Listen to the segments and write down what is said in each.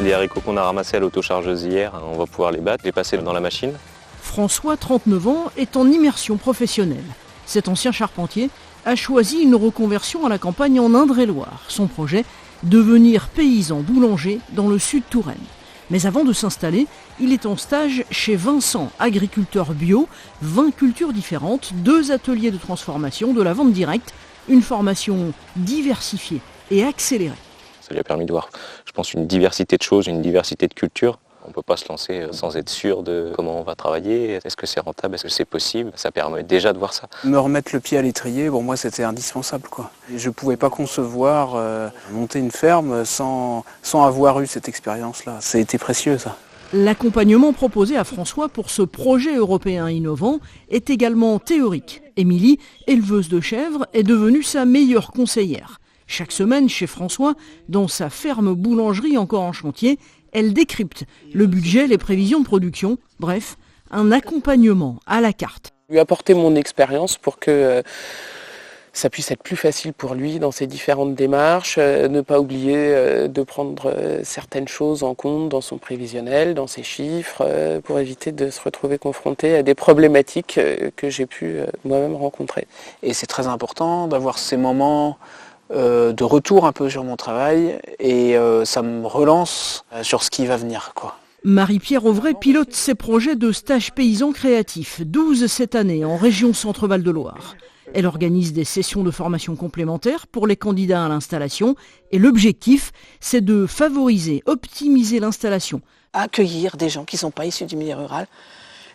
Les haricots qu'on a ramassés à l'autochargeuse hier, on va pouvoir les battre, les passer dans la machine. François, 39 ans, est en immersion professionnelle. Cet ancien charpentier a choisi une reconversion à la campagne en Indre-et-Loire. Son projet, devenir paysan boulanger dans le sud Touraine. Mais avant de s'installer, il est en stage chez Vincent, agriculteur bio, 20 cultures différentes, 2 ateliers de transformation, de la vente directe, une formation diversifiée et accélérée. Ça lui a permis de voir, je pense, une diversité de choses, une diversité de cultures. On ne peut pas se lancer sans être sûr de comment on va travailler, est-ce que c'est rentable, est-ce que c'est possible. Ça permet déjà de voir ça. Me remettre le pied à l'étrier, pour moi c'était indispensable, quoi. Je ne pouvais pas concevoir monter une ferme sans avoir eu cette expérience-là. Ça a été précieux, ça. L'accompagnement proposé à François pour ce projet européen innovant est également théorique. Émilie, éleveuse de chèvres, est devenue sa meilleure conseillère. Chaque semaine, chez François, dans sa ferme boulangerie encore en chantier, elle décrypte le budget, les prévisions de production, bref, un accompagnement à la carte. Lui apporter mon expérience pour que ça puisse être plus facile pour lui dans ses différentes démarches, ne pas oublier de prendre certaines choses en compte dans son prévisionnel, dans ses chiffres, pour éviter de se retrouver confronté à des problématiques que j'ai pu moi-même rencontrer. Et c'est très important d'avoir ces moments de retour un peu sur mon travail et ça me relance sur ce qui va venir, quoi. Marie-Pierre Auvray pilote ses projets de stage paysan créatif, 12 cette année en région Centre-Val de Loire. Elle organise des sessions de formation complémentaires pour les candidats à l'installation et l'objectif, c'est de favoriser, optimiser l'installation. Accueillir des gens qui ne sont pas issus du milieu rural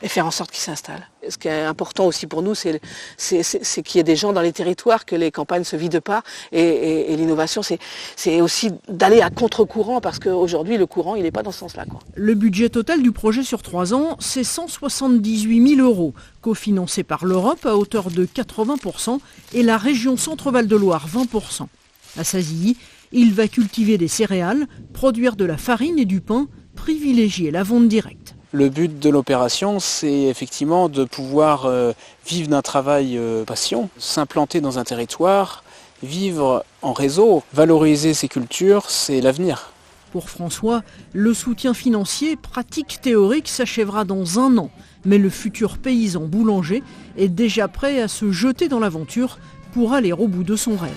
et faire en sorte qu'ils s'installent. Ce qui est important aussi pour nous, c'est qu'il y ait des gens dans les territoires, que les campagnes ne se vident pas. Et l'innovation, c'est aussi d'aller à contre-courant, parce qu'aujourd'hui, le courant, il n'est pas dans ce sens-là, quoi. Le budget total du projet sur 3 ans, c'est 178 000 €, cofinancé par l'Europe à hauteur de 80% et la région Centre-Val de Loire 20%. À Sazilly, il va cultiver des céréales, produire de la farine et du pain, privilégier la vente directe. Le but de l'opération, c'est effectivement de pouvoir vivre d'un travail passion, s'implanter dans un territoire, vivre en réseau, valoriser ses cultures, c'est l'avenir. Pour François, le soutien financier, pratique théorique, s'achèvera dans 1 an. Mais le futur paysan boulanger est déjà prêt à se jeter dans l'aventure pour aller au bout de son rêve.